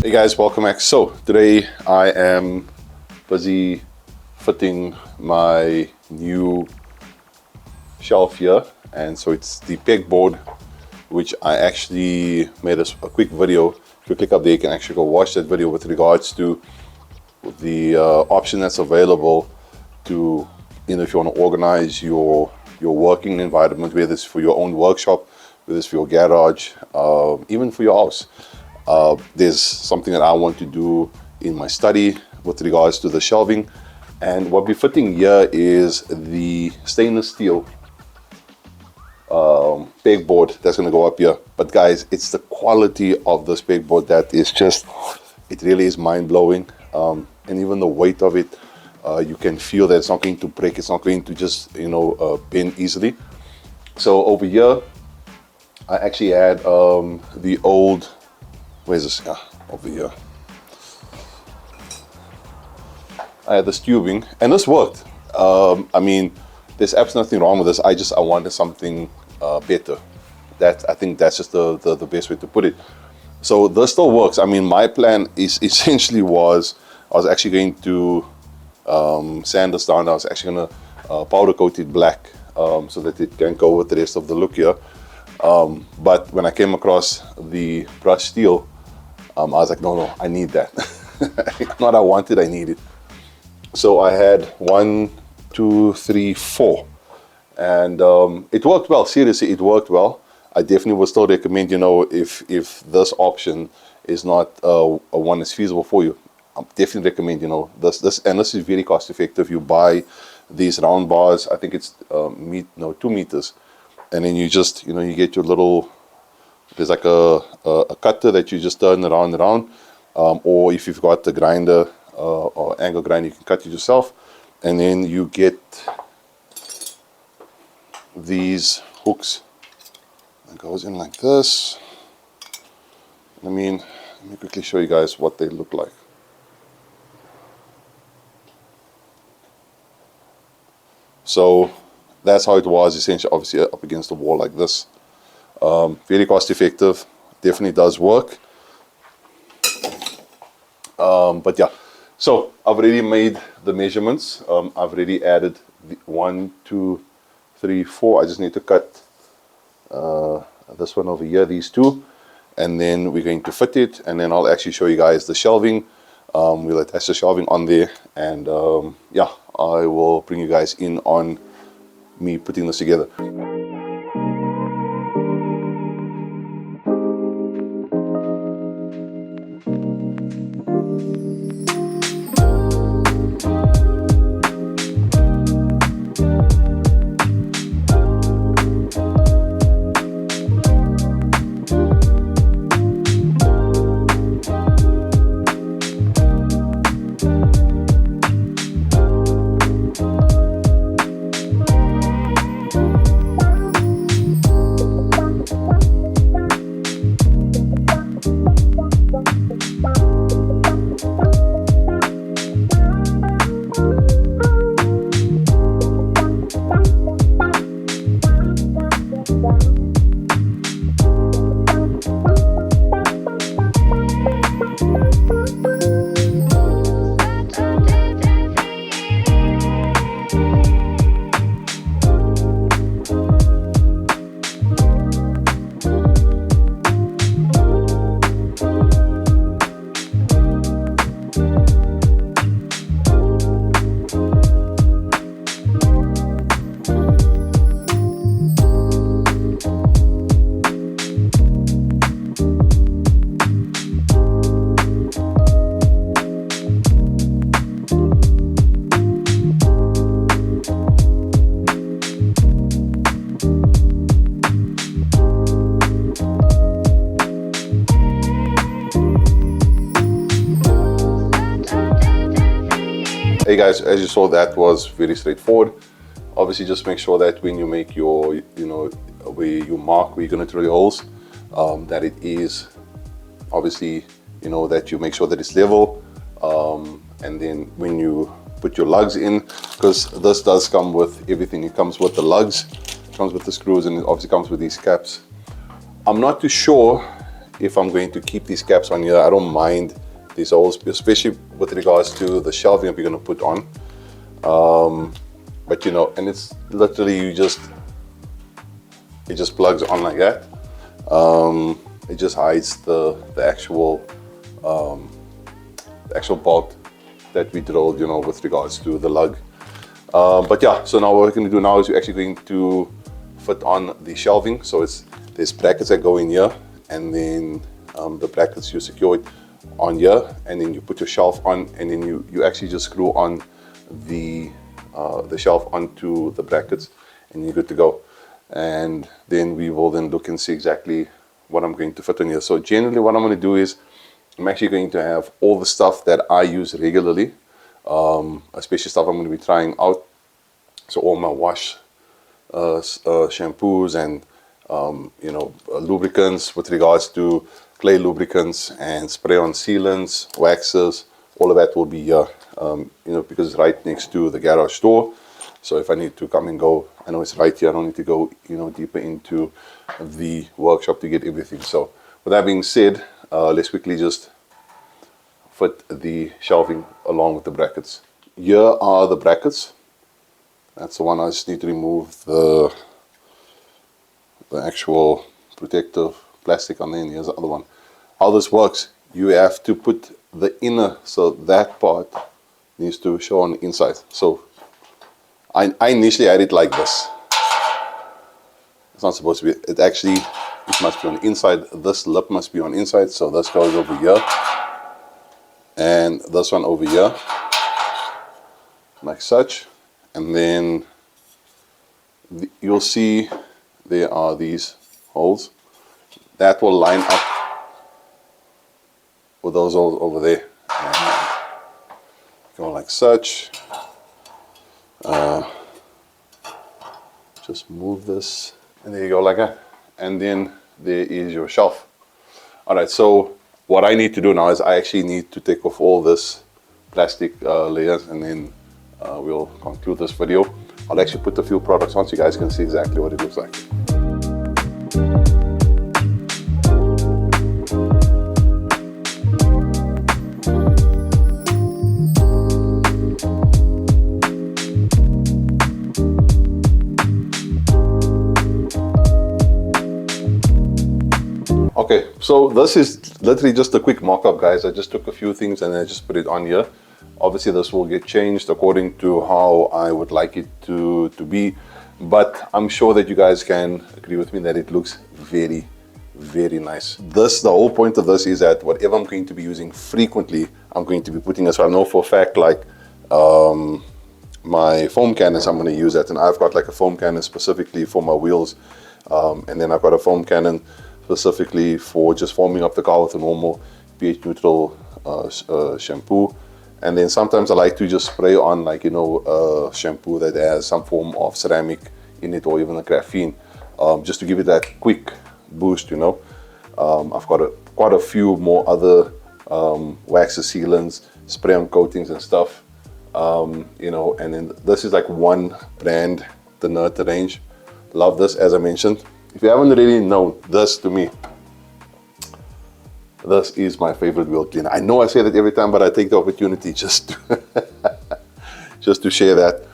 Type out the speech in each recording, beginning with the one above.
Hey guys, welcome back. So today I am busy fitting my new shelf here, and so it's the pegboard, which I actually made a quick video. If you click up there, you can actually go watch that video with regards to the option that's available to, if you want to organize your working environment, whether it's for your own workshop, whether it's for your garage, even for your house. There's something that I want to do in my study with regards to the shelving, and what we're fitting here is the stainless steel pegboard that's going to go up here. But guys, it's the quality of this pegboard that is just, it really is mind-blowing, and even the weight of it, you can feel that it's not going to break, it's not going to just bend easily. So over here I actually had the old, where's this? Yeah, over here. I had this tubing, and this worked. I mean, there's absolutely nothing wrong with this. I wanted something better. I think that's just the best way to put it. So this still works. I mean, my plan is essentially was I was actually going to sand this down. I was actually going to powder coat it black so that it can go with the rest of the look here. But when I came across the brushed steel, I was like, no, I need that. Not I want it, I need it. So I had 1, 2, 3, 4, and it worked well. Seriously, it worked well. I definitely would still recommend, if this option is not a one that's feasible for you, I definitely recommend, this, and this is very cost effective. You buy these round bars, I think it's 2 meters, and then you just, you get your little, there's like a cutter that you just turn around and around, or if you've got the grinder or angle grinder, you can cut it yourself, and then you get these hooks. It goes in like this. Let me quickly show you guys what they look like. So that's how it was, essentially, obviously up against the wall like this. Very cost effective, definitely does work. But yeah, so I've already made the measurements. I've already added 1, 2, 3, 4. I just need to cut this one over here, these two, and then we're going to fit it, and then I'll actually show you guys the shelving. We'll attach the shelving on there, and yeah, I will bring you guys in on me putting this together. Hey guys, as you saw, that was very straightforward. Obviously, just make sure that when you make your, where you mark where you're going to drill your holes, that it is obviously, that you make sure that it's level, and then when you put your lugs in, because this does come with everything. It comes with the lugs, it comes with the screws, and it obviously comes with these caps. I'm not too sure if I'm going to keep these caps on here, I don't mind these holes, especially with regards to the shelving we're going to put on. But you know, and it's literally it just plugs on like that. It just hides the actual bolt that we drilled, you know, with regards to the lug. But yeah, so now what we're going to do now is we're actually going to fit on the shelving. So there's brackets that go in here, and then the brackets you secure it on here, and then you put your shelf on, and then you actually just screw on the shelf onto the brackets, and you're good to go. And then we will then look and see exactly what I'm going to fit on here. So generally what I'm going to do is I'm actually going to have all the stuff that I use regularly, especially stuff I'm going to be trying out. So all my wash shampoos and you know, lubricants with regards to clay lubricants and spray-on sealants, waxes, all of that will be here, you know, because it's right next to the garage door. So if I need to come and go, I know it's right here. I don't need to go, you know, deeper into the workshop to get everything. So with that being said, let's quickly just fit the shelving along with the brackets. Here are the brackets. That's the one. I just need to remove the actual protective plastic on there, and here's the other one. How this works, you have to put the inner, so that part needs to show on the inside. So I initially had it like this. It's not supposed to be. It must be on the inside. This lip must be on the inside. So this goes over here, and this one over here, like such. And then you'll see there are these holes that will line up with those holes over there. And go like such. Just move this, and there you go, like that. And then there is your shelf. All right, so what I need to do now is I actually need to take off all this plastic layers, and then we'll conclude this video. I'll actually put a few products on so you guys can see exactly what it looks like. Okay, so this is literally just a quick mock-up, guys. I just took a few things and I just put it on here. Obviously this will get changed according to how I would like it to be, but I'm sure that you guys can agree with me that it looks very, very nice. The whole point of this is that whatever I'm going to be using frequently, I'm going to be putting this. So I know for a fact, like my foam cannons, I'm going to use that, and I've got like a foam cannon specifically for my wheels, and then I've got a foam cannon specifically for just foaming up the car with a normal pH neutral shampoo. And then sometimes I like to just spray on, like, you know, shampoo that has some form of ceramic in it, or even a graphene, just to give it that quick boost, you know. I've got quite a few more other waxes, sealants, spray on coatings and stuff, you know. And then this is like one brand, the Nerd range. Love this, as I mentioned. If you haven't really known this, to me, this is my favorite wheel cleaner. I know I say that every time, but I take the opportunity just to share that.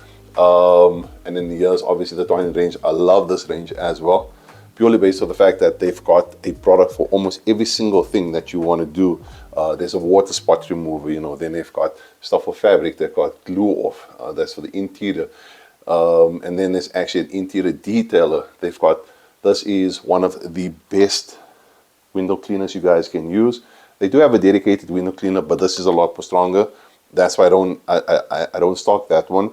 And then here's obviously the Twine range. I love this range as well, purely based on the fact that they've got a product for almost every single thing that you want to do. There's a water spot remover, you know. Then they've got stuff for fabric. They've got glue off. That's for the interior. And then there's actually an interior detailer. They've got, this is one of the best window cleaners you guys can use. They do have a dedicated window cleaner, but this is a lot more stronger. That's why I don't stock that one,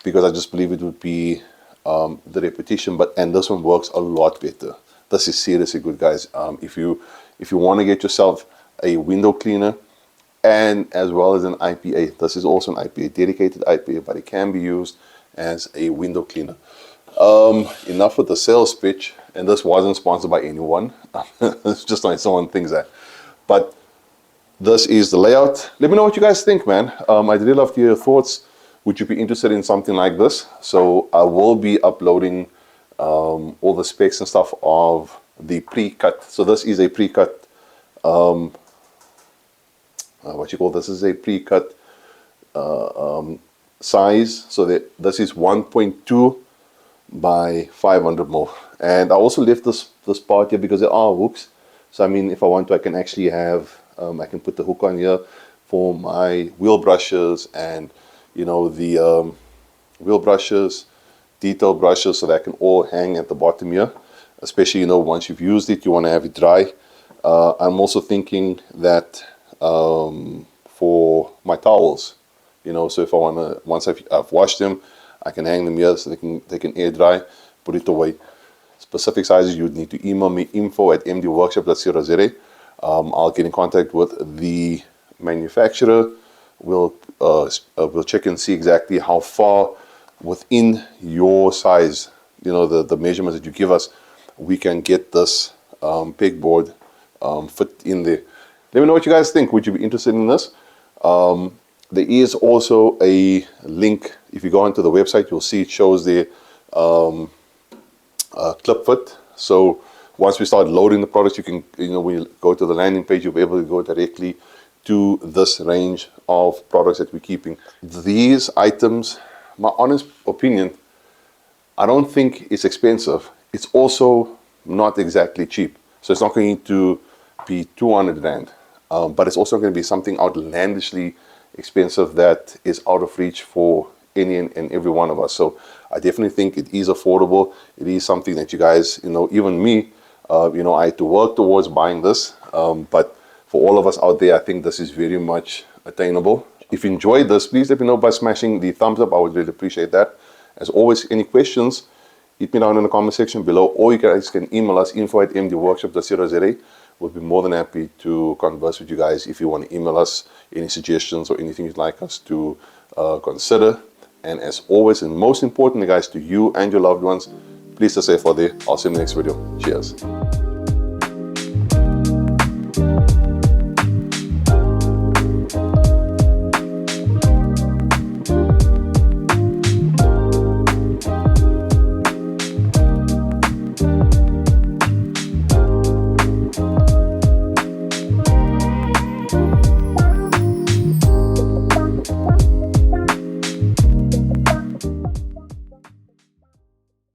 because I just believe it would be the repetition. And this one works a lot better. This is seriously good, guys. If you want to get yourself a window cleaner and as well as an IPA, this is also an IPA, dedicated IPA, but it can be used as a window cleaner. Enough with the sales pitch, and this wasn't sponsored by anyone. It's just like someone thinks that. But this is the layout. Let me know what you guys think, man. I'd really love to hear your thoughts. Would you be interested in something like this? So I will be uploading all the specs and stuff of the pre-cut. So this is a pre-cut what you call this is a pre-cut size. So that this is 1.2 by 500 mil. And I also left this part here because there are hooks. So I mean, if I want to, I can actually have I can put the hook on here for my wheel brushes, and you know, the wheel brushes, detail brushes, so that can all hang at the bottom here. Especially, you know, once you've used it, you want to have it dry. I'm also thinking that for my towels, you know, so if I want to, once I've washed them, I can hang them here so they can air dry, put it away. Specific sizes, you would need to email me info@mdworkshop.co.za. I'll get in contact with the manufacturer. We'll check and see exactly how far within your size, you know, the measurements that you give us, we can get this pegboard fit in there. Let me know what you guys think. Would you be interested in this? There is also a link. If you go onto the website, you'll see it shows the clip fit. So once we start loading the products, you can, you know, when you go to the landing page, you'll be able to go directly to this range of products that we're keeping. These items, my honest opinion, I don't think it's expensive. It's also not exactly cheap. So it's not going to be 200 Rand, but it's also going to be something outlandishly expensive that is out of reach for any and every one of us. So I definitely think it is affordable. It is something that you guys, you know, even me, you know, I had to work towards buying this. But for all of us out there, I think this is very much attainable. If you enjoyed this, please let me know by smashing the thumbs up. I would really appreciate that. As always, any questions, hit me down in the comment section below, or you guys can email us info@mdworkshop.co.za. We'll be more than happy to converse with you guys if you want to email us any suggestions or anything you'd like us to consider. And as always, and most importantly, guys, to you and your loved ones, please stay safe out there. I'll see you in the next video. Cheers.